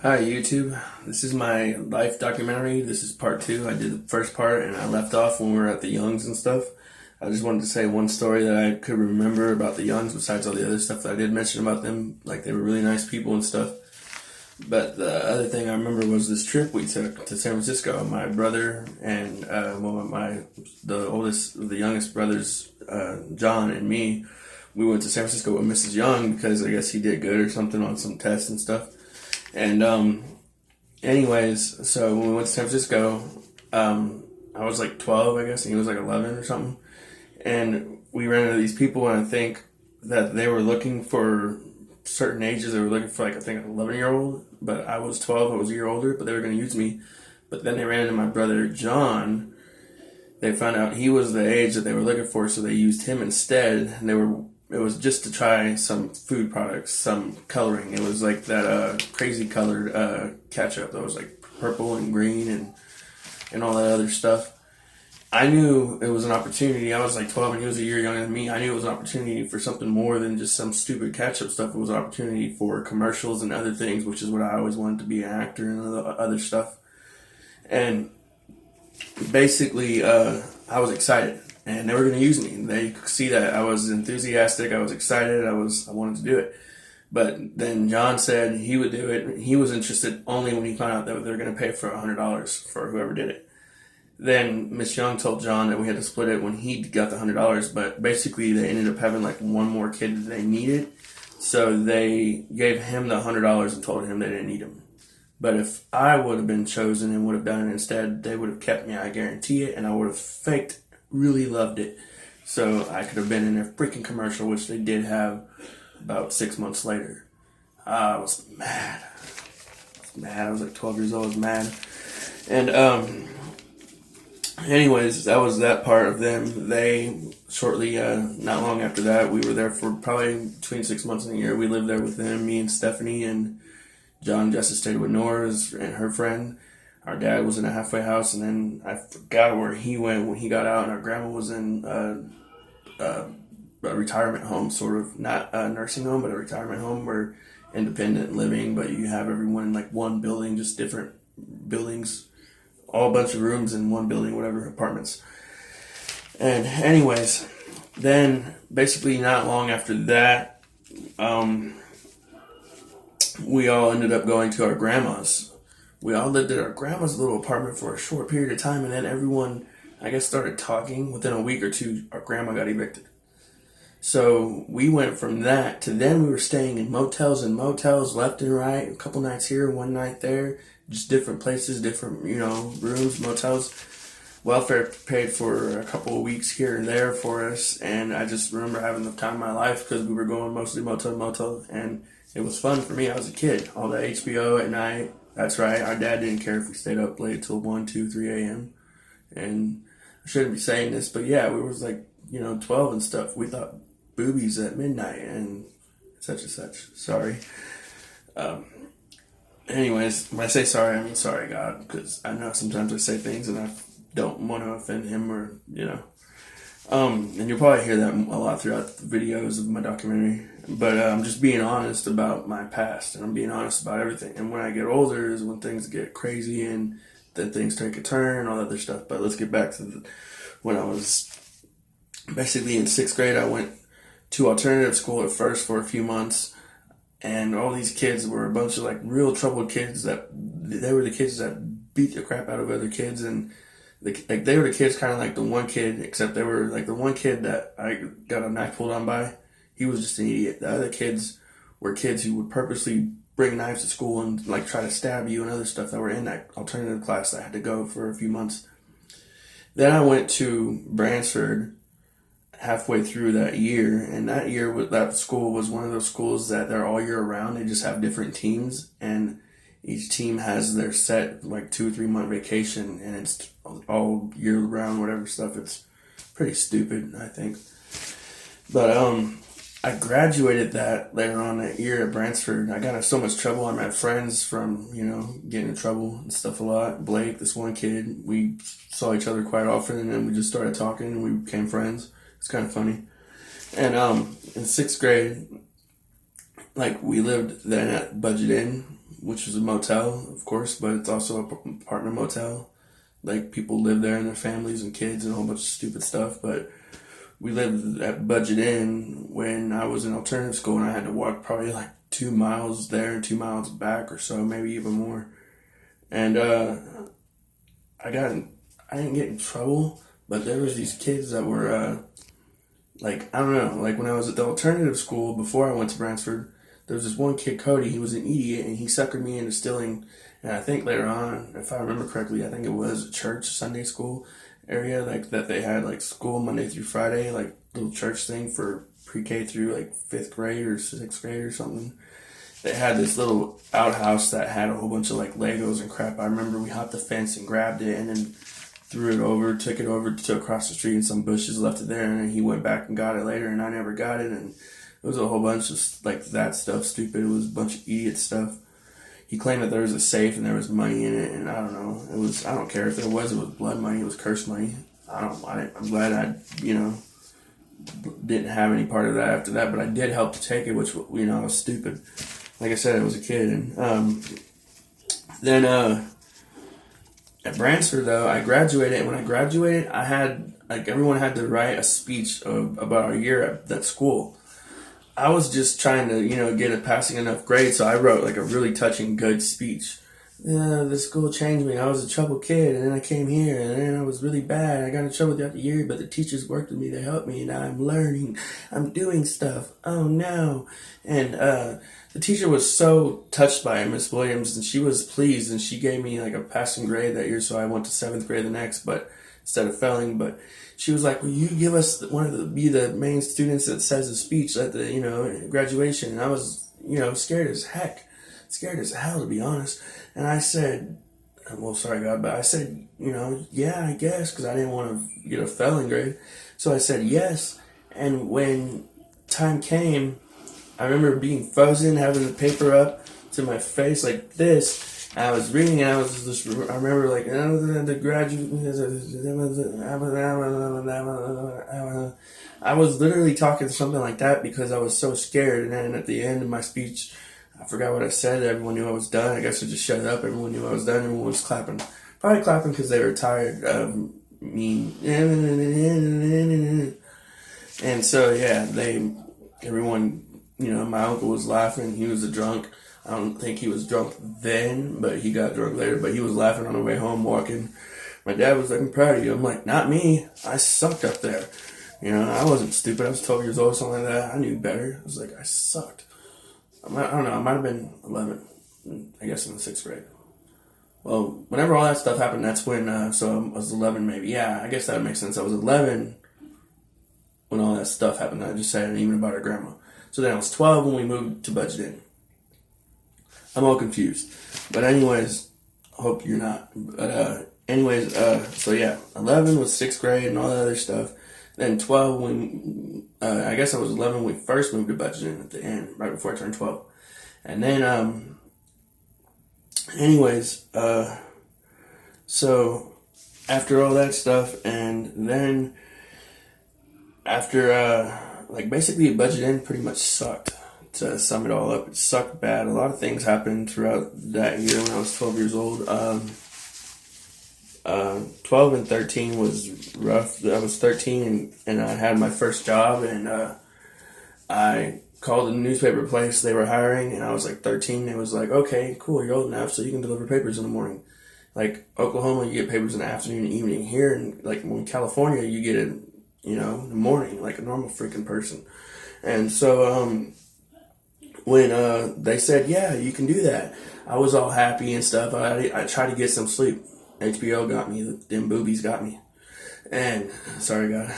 Hi YouTube, this is my life documentary. This is part two. I did the first part and I left off when we were at the Youngs and stuff. I just wanted to say one story that I could remember about the Youngs besides all the other stuff that I did mention about them. Like, they were really nice people and stuff. But the other thing I remember was this trip we took to San Francisco. My brother and the youngest brothers, John and me, we went to San Francisco with Mrs. Young because I guess he did good or something on some tests and stuff. And anyways, so when we went to San Francisco, I was like 12, I guess, and he was like 11 or something. And we ran into these people, and I think that they were looking for certain ages. They were looking for, like, I think an 11-year-old, but I was 12, I was a year older, but they were going to use me. But then they ran into my brother, John. They found out he was the age that they were looking for, so they used him instead. And it was just to try some food products, some coloring. It was like that crazy colored ketchup that was like purple and green and all that other stuff. I knew it was an opportunity. I was like 12 and he was a year younger than me. I knew it was an opportunity for something more than just some stupid ketchup stuff. It was an opportunity for commercials and other things, which is what I always wanted to be, an actor and other stuff. And basically, I was excited. And they were going to use me. They could see that I was enthusiastic, I was excited, I wanted to do it. But then John said he would do it. He was interested only when he found out that they were going to pay for $100 for whoever did it. Then Miss Young told John that we had to split it when he got the $100. But basically, they ended up having like one more kid that they needed, so they gave him the $100 and told him they didn't need him. But if I would have been chosen and would have done it instead, they would have kept me. I guarantee it, and I would have really loved it, so I could have been in a freaking commercial, which they did have about 6 months later. I was mad. I was like 12 years old. I was mad. And anyways, that was that part of them. They shortly, not long after that, we were there for probably between 6 months and a year. We lived there with them, me and Stephanie, and John Justice stayed with Nora's and her friend. Our dad was in a halfway house, and then I forgot where he went when he got out, and our grandma was in a retirement home, sort of. Not a nursing home, but a retirement home where independent living, but you have everyone in like one building, just different buildings, all a bunch of rooms in one building, whatever, apartments. And anyways, then basically not long after that, we all ended up going to our grandma's. We all lived at our grandma's little apartment for a short period of time, and then everyone, I guess, started talking. Within a week or two, our grandma got evicted. So we went from that to then we were staying in motels and motels left and right, a couple nights here, one night there, just different places, different, rooms, motels. Welfare paid for a couple of weeks here and there for us, and I just remember having the time of my life because we were going mostly motel to motel, and it was fun for me. I was a kid. All the HBO at night. That's right, our dad didn't care if we stayed up late till 1, 2, 3 a.m. And I shouldn't be saying this, but yeah, we was like, 12 and stuff. We thought boobies at midnight and such and such. Sorry. Anyways, when I say sorry, I mean sorry, God, because I know sometimes I say things and I don't want to offend him or, and you'll probably hear that a lot throughout the videos of my documentary. But I'm just being honest about my past, and I'm being honest about everything. And when I get older is when things get crazy and then things take a turn, all that other stuff. But let's get back to when I was basically in 6th grade. I went to alternative school at first for a few months, and all these kids were a bunch of like real troubled kids. They were the kids that beat the crap out of other kids, and they were the kids kind of like the one kid, except they were like the one kid that I got a knife pulled on by. He was just an idiot. The other kids were kids who would purposely bring knives to school and like try to stab you and other stuff that were in that alternative class that I had to go for a few months. Then I went to Brantford halfway through that year, and that school was one of those schools that they're all year round. They just have different teams, and each team has their set like 2 or 3 month vacation, and it's all year round, whatever stuff. It's pretty stupid, I think. But I graduated that later on that year at Brantford. I got in so much trouble. I met friends from, getting in trouble and stuff a lot. Blake, this one kid, we saw each other quite often, and then we just started talking and we became friends. It's kind of funny. And in 6th grade, like, we lived then at Budget Inn, which is a motel, of course, but it's also a partner motel. Like, people live there and their families and kids and a whole bunch of stupid stuff. But we lived at Budget Inn when I was in alternative school, and I had to walk probably like 2 miles there and 2 miles back or so, maybe even more. And I didn't get in trouble, but there was these kids that were like, I don't know, like when I was at the alternative school before I went to Bransford, there was this one kid, Cody. He was an idiot, and he suckered me into stealing. And I think later on, if I remember correctly, I think it was a church Sunday school area, like that they had like school Monday through Friday, like little church thing for pre-K through like 5th grade or 6th grade or something. They had this little outhouse that had a whole bunch of like Legos and crap. I remember we hopped the fence and grabbed it and then threw it over, took it over to across the street in some bushes, left it there, and then he went back and got it later, and I never got it. And it was a whole bunch of like that stuff, stupid. It was a bunch of idiot stuff. He claimed that there was a safe and there was money in it, and I don't know. I don't care if there was. It was blood money. It was cursed money. I'm glad I didn't have any part of that after that, but I did help to take it, which I was stupid. Like I said, I was a kid, and then at Bransford though, I graduated, and when I graduated, I had like everyone had to write a speech about our year at that school. I was just trying to, get a passing enough grade, so I wrote like a really touching, good speech. Yeah, the school changed me. I was a troubled kid, and then I came here, and then I was really bad. I got in trouble throughout the year, but the teachers worked with me to help me, and now I'm learning. I'm doing stuff. Oh, no. And the teacher was so touched by it, Miss Williams, and she was pleased, and she gave me like a passing grade that year, so I went to 7th grade the next, but instead of failing. But she was like, will you give us be the main students that says a speech at the, graduation? And I was, scared as hell, to be honest. And I said, well, sorry, God, but I said, yeah, I guess, because I didn't want to get a failing grade. So I said yes. And when time came, I remember being frozen, having the paper up to my face like this. I was reading, and I remember like, the graduate, I was literally talking something like that because I was so scared. And then at the end of my speech, I forgot what I said. Everyone knew I was done. I guess I just shut up. Everyone knew I was done. Everyone was clapping. Probably clapping because they were tired of me. And so, yeah, everyone, my uncle was laughing. He was a drunk. I don't think he was drunk then, but he got drunk later. But he was laughing on the way home walking. My dad was like, I'm proud of you. I'm like, not me. I sucked up there. I wasn't stupid. I was 12 years old or something like that. I knew better. I was like, I sucked. I don't know. I might have been 11, I guess, in the 6th grade. Well, whenever all that stuff happened, that's when, so I was 11 maybe. Yeah, I guess that makes sense. I was 11 when all that stuff happened. I just said, even about our grandma. So then I was 12 when we moved to Budget Inn. I'm all confused. But anyways, hope you're not. But so yeah, 11 was 6th grade and all that other stuff. Then 12 when, I guess I was 11 when we first moved to Budget Inn at the end, right before I turned 12. And then, so after all that stuff, and then after, basically Budget Inn pretty much sucked. To sum it all up, it sucked bad. A lot of things happened throughout that year when I was 12 years old. 12 and 13 was rough. I was 13 and I had my first job, and I called the newspaper place. They were hiring, and I was like 13. It was like, okay, cool, you're old enough, so you can deliver papers in the morning. Like Oklahoma, you get papers in the afternoon and evening. Here, in California, you get it, in the morning, like a normal freaking person. And so, when they said, yeah, you can do that, I was all happy and stuff. I tried to get some sleep. HBO got me. Them boobies got me. And, sorry, God,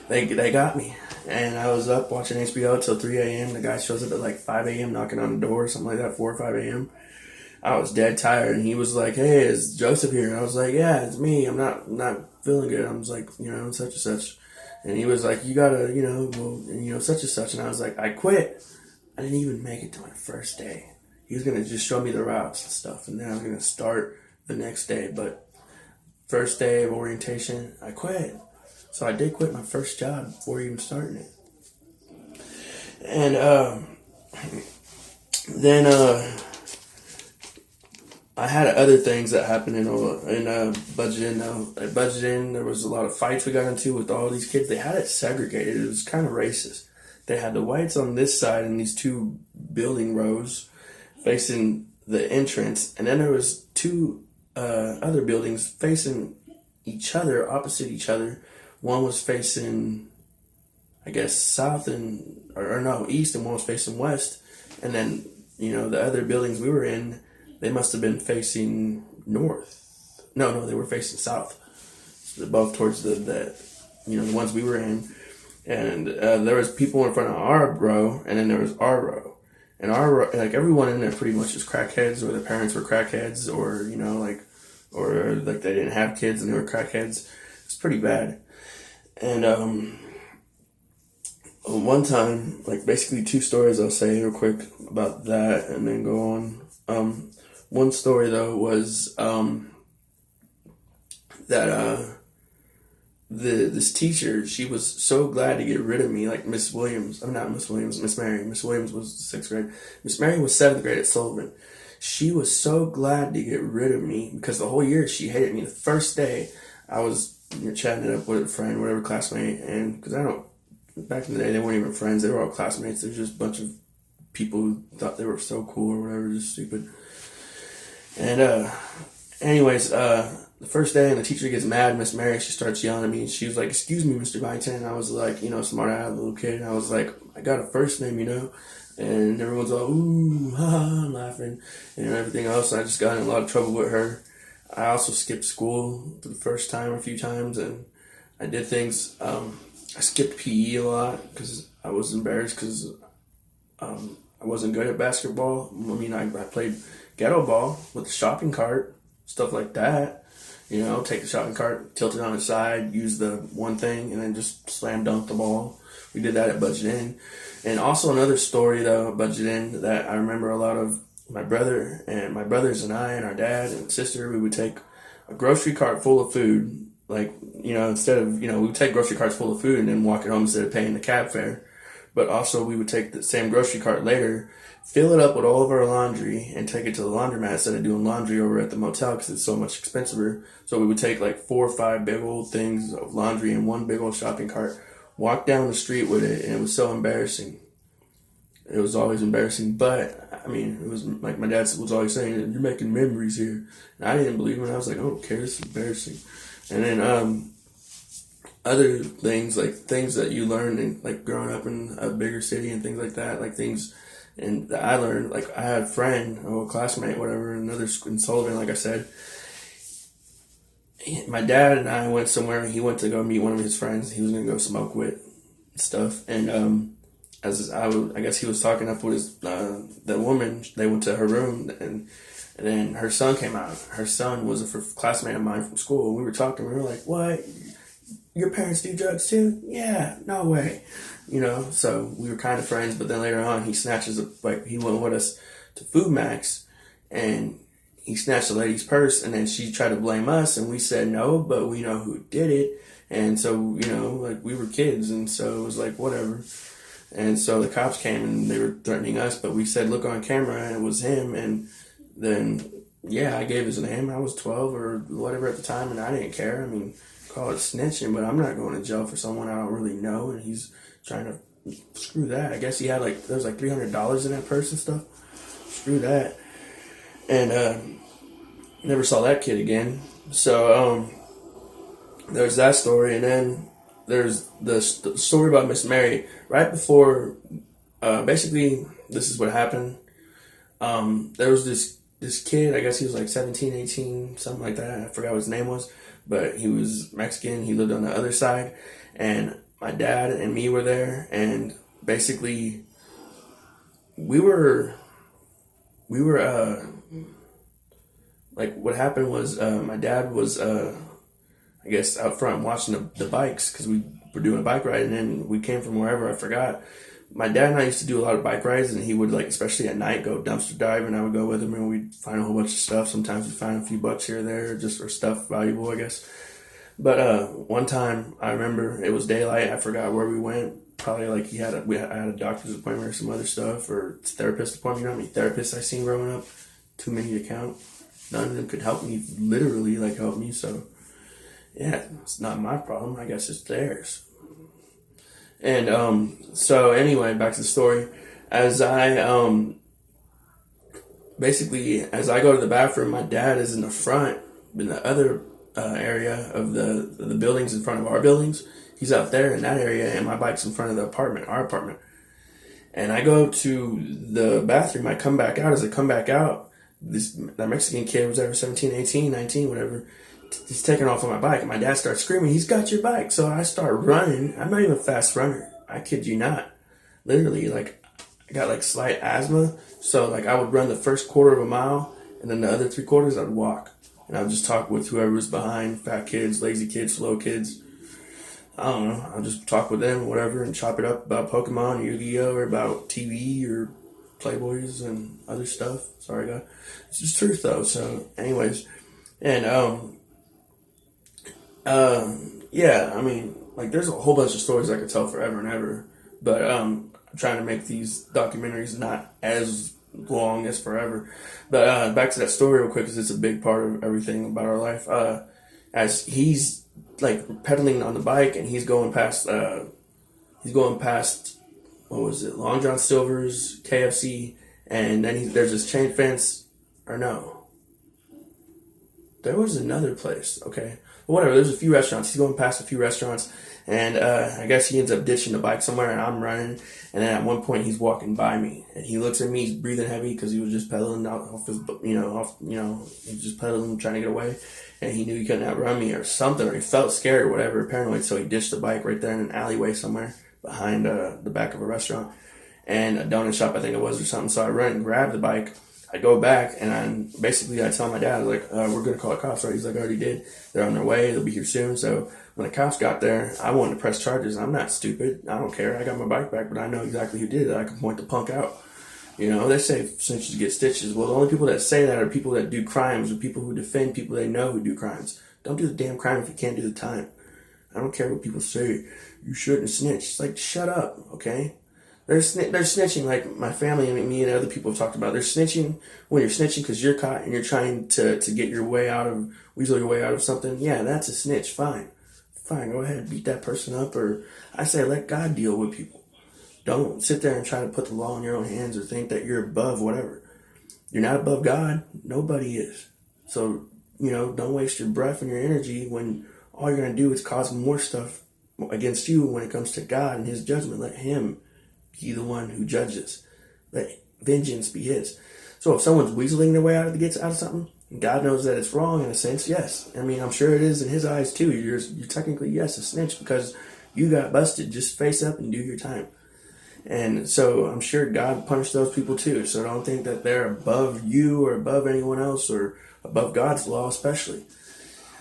they got me. And I was up watching HBO till 3 a.m. The guy shows up at like 5 a.m. knocking on the door, something like that, 4 or 5 a.m. I was dead tired, and he was like, hey, is Joseph here? And I was like, yeah, it's me. I'm not feeling good. I was like, such and such. And he was like, you gotta, such and such. And I was like, I quit. I didn't even make it to my first day. He was going to just show me the routes and stuff, and then I was going to start the next day. But first day of orientation, I quit. So I did quit my first job before even starting it. And then I had other things that happened in Budget Inn though. At Budget Inn, there was a lot of fights we got into with all these kids. They had it segregated. It was kind of racist. They had the whites on this side in these two building rows facing the entrance, and then there was two other buildings facing each other, opposite each other. One was facing, I guess, south or no, east, and one was facing west. And then, the other buildings we were in, they must have been facing north. No, they were facing south. So they're both towards the ones we were in. And there was people in front of our row, and then there was our row. And our row, like everyone in there pretty much was crackheads, or their parents were crackheads, or, or like they didn't have kids and they were crackheads. It's pretty bad. And one time, like basically two stories I'll say real quick about that and then go on. One story though was that this teacher, she was so glad to get rid of me, like Miss Williams. I'm not Miss Williams, Miss Mary. Miss Williams was 6th grade. Miss Mary was 7th grade at Sullivan. She was so glad to get rid of me because the whole year she hated me. The first day I was chatting it up with a friend, whatever, classmate, and because back in the day they weren't even friends, they were all classmates. They were just a bunch of people who thought they were so cool or whatever, just stupid. And anyways, the first day, and the teacher gets mad, Miss Mary, she starts yelling at me, and she was like, "Excuse me, Mr. Byington." And I was like, smart eyed little kid, and I was like, "I got a first name, and everyone's all, ooh, ha, ha, laughing, and everything else. I just got in a lot of trouble with her. I also skipped school for the first time a few times, and I did things, I skipped PE a lot, because I was embarrassed, because I wasn't good at basketball. I mean, I played ghetto ball with the shopping cart, stuff like that. Take the shopping cart, tilt it on its side, use the one thing, and then just slam dunk the ball. We did that at Budget Inn. And also another story, though, at Budget Inn that I remember a lot of, my brothers and I and our dad and sister, we would take a grocery cart full of food. Like, instead of, we would take grocery carts full of food and then walk it home instead of paying the cab fare. But also we would take the same grocery cart later, fill it up with all of our laundry, and take it to the laundromat instead of doing laundry over at the motel because it's so much expensive. So we would take like 4 or 5 big old things of laundry in one big old shopping cart, walk down the street with it, and it was so embarrassing. It was always embarrassing, but I mean, it was like my dad was always saying, "You're making memories here." And I didn't believe him. I was like, "I don't care, this is embarrassing." And then other things, like things that you learn in like growing up in a bigger city and things like that, like things and that I learned, like I had a friend or a classmate, whatever, another in Sullivan, like I said. My dad and I went somewhere. He went to go meet one of his friends. He was gonna go smoke with stuff, and I guess he was talking up with the woman. They went to her room, and then her son came out. Her son was a classmate of mine from school. We were talking. We were like, "What? Your parents do drugs too?" "Yeah, no way." So we were kind of friends. But then later on, he snatches he went with us to Food Max, and he snatched the lady's purse, and then she tried to blame us, and we said no, but we know who did it. And so, like we were kids, and so it was like, whatever. And so the cops came and they were threatening us, but we said, "Look on camera," and it was him. And then, I gave his name. I was 12 or whatever at the time, and I didn't care. I mean, call it snitching, but I'm not going to jail for someone I don't really know, and he's trying to screw that. I guess he had there was like $300 in that purse and stuff. Screw that. And never saw that kid again. So there's that story, and then there's the story about Miss Mary. Right before, basically, this is what happened. There was this kid, I guess he was like 17, 18, something like that. I forgot what his name was, but he was Mexican. He lived on the other side, and my dad and me were there, and basically we were like what happened was my dad was I guess out front watching the bikes because we were doing a bike ride, and then we came from wherever, I forgot. My dad and I used to do a lot of bike rides, and he would, like, especially at night, go dumpster dive, and I would go with him, and we'd find a whole bunch of stuff. Sometimes we'd find a few bucks here or there, just for stuff valuable, I guess. But one time, I remember it was daylight. I forgot where we went. Probably like I had a doctor's appointment or some other stuff, or therapist appointment. You know how many therapists I seen growing up? Too many to count. none of them could help me, literally, like, help me. So, yeah, it's not my problem. I guess it's theirs. And so anyway, back to the story. As I basically, as I go to the bathroom, my dad is in the front, in the other area of the buildings in front of our buildings. He's out there in that area, and my bike's in front of our apartment. And I go to the bathroom. I come back out. As I come back out, that Mexican kid was there, 17, 18, 19, whatever. He's taking off on my bike, and my dad starts screaming, "He's got your bike!" So I start running. I'm not even a fast runner. I kid you not. Literally, like, I got like slight asthma, so like I would run the first quarter of a mile, and then the other 3 quarters I'd walk, and I would just talk with whoever was behind, fat kids, lazy kids, slow kids. I don't know. I'll just talk with them, whatever, and chop it up about Pokemon, or Yu-Gi-Oh, or about TV, or Playboys and other stuff. Sorry, God. It's just truth, though. So, anyways, and yeah, I mean, like, there's a whole bunch of stories I could tell forever and ever, but I'm trying to make these documentaries not as long as forever. But back to that story real quick, because it's a big part of everything about our life. As he's like pedaling on the bike, and he's going past what was it, Long John Silver's, KFC, and then there's this chain fence, or no, there was another place. Okay, well, whatever. There's a few restaurants. He's going past a few restaurants, and I guess he ends up ditching the bike somewhere, and I'm running. And then at one point, he's walking by me, and he looks at me. He's breathing heavy because he was just pedaling out off his, he was just pedaling, trying to get away. And he knew he couldn't outrun me or something, or he felt scared or whatever, paranoid. So he ditched the bike right there in an alleyway somewhere behind the back of a restaurant and a donut shop, I think it was, or something. So I run and grab the bike. I go back, and I tell my dad, like, we're going to call the cops, right? He's like, I already did. They're on their way. They'll be here soon. So when the cops got there, I wanted to press charges. I'm not stupid. I don't care. I got my bike back, but I know exactly who did it. I can point the punk out. You know, they say snitches get stitches. Well, the only people that say that are people that do crimes, or people who defend people they know who do crimes. Don't do the damn crime if you can't do the time. I don't care what people say. You shouldn't snitch. It's like, shut up, okay? They're snitching, like my family and me and other people have talked about. They're snitching when you're snitching because you're caught and you're trying to get your way out of, weasel your way out of something. Yeah, that's a snitch. Fine, go ahead, beat that person up. Or I say, let God deal with people. Don't sit there and try to put the law in your own hands or think that you're above whatever. You're not above God. Nobody is. So, don't waste your breath and your energy when all you're going to do is cause more stuff against you when it comes to God and his judgment. Let him be the one who judges. Let vengeance be his. So if someone's weaseling their way out of something, God knows that it's wrong in a sense, yes. I mean, I'm sure it is in his eyes too. You're technically, yes, a snitch because you got busted. Just face up and do your time. And so I'm sure God punished those people too. So don't think that they're above you or above anyone else or above God's law especially.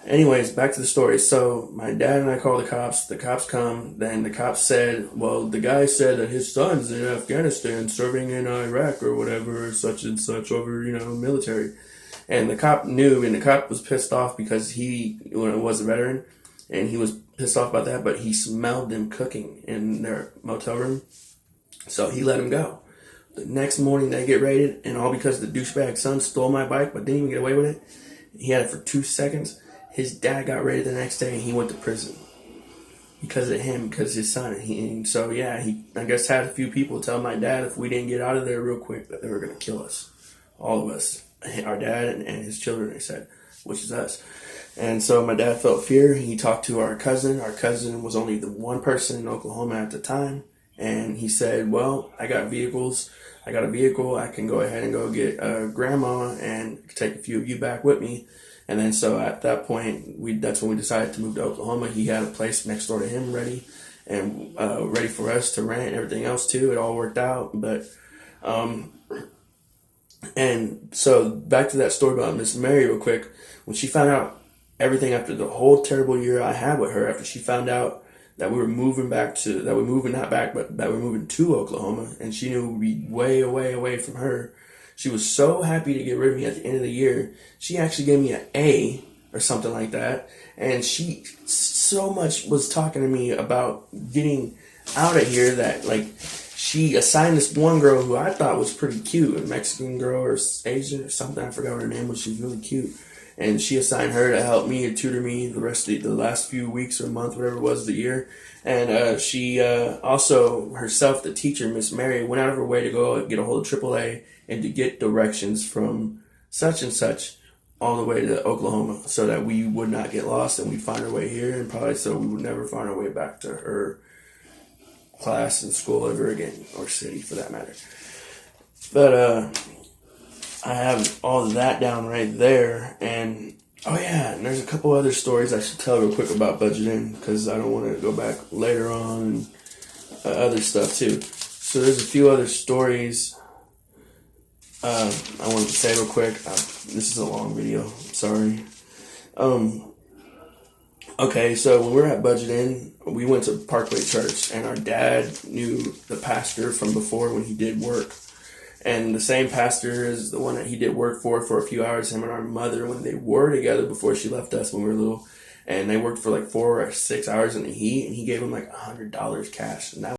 Anyways, back to the story. So my dad and I called the cops. The cops come. Then the cops said, well, the guy said that his son's in Afghanistan serving in Iraq or whatever, or such and such over, military. And the cop knew, and the cop was pissed off because he was a veteran, and he was pissed off about that, but he smelled them cooking in their motel room. So he let him go. The next morning they get raided, and all because the douchebag son stole my bike but didn't even get away with it. He had it for 2 seconds. His dad got raided the next day, and he went to prison because of him, because his son. He I guess had a few people tell my dad if we didn't get out of there real quick that they were going to kill us. All of us. Our dad and his children, they said, which is us. And so my dad felt fear. He talked to our cousin. Our cousin was only the one person in Oklahoma at the time. And he said, well, I got vehicles. I got a vehicle. I can go ahead and go get grandma and take a few of you back with me. And then so at that point, that's when we decided to move to Oklahoma. He had a place next door to him ready and ready for us to rent and everything else too. It all worked out. But, and so back to that story about Miss Mary real quick. When she found out everything after the whole terrible year I had with her, after she found out that we were moving to Oklahoma, and she knew we'd be way away from her. She was so happy to get rid of me at the end of the year. She actually gave me an A or something like that. And she so much was talking to me about getting out of here that, like, she assigned this one girl who I thought was pretty cute, a Mexican girl or Asian or something. I forgot what her name was. She's really cute. And she assigned her to help me and tutor me the rest of the last few weeks or month, whatever it was, of the year. And she also herself, the teacher, Miss Mary, went out of her way to go get a hold of AAA and to get directions from such and such all the way to Oklahoma, so that we would not get lost and we'd find our way here, and probably so we would never find our way back to her class and school ever again, or city for that matter. But I have all of that down right there. And oh yeah, and there's a couple other stories I should tell real quick about budgeting, because I don't want to go back later on, and other stuff too. So there's a few other stories I wanted to say real quick. This is a long video, sorry. Okay, so when we were at Budgeting, we went to Parkway Church, and our dad knew the pastor from before when he did work. And the same pastor is the one that he did work for a few hours, him and our mother, when they were together before she left us when we were little. And they worked for like 4 or 6 hours in the heat, and he gave him like $100 cash. And that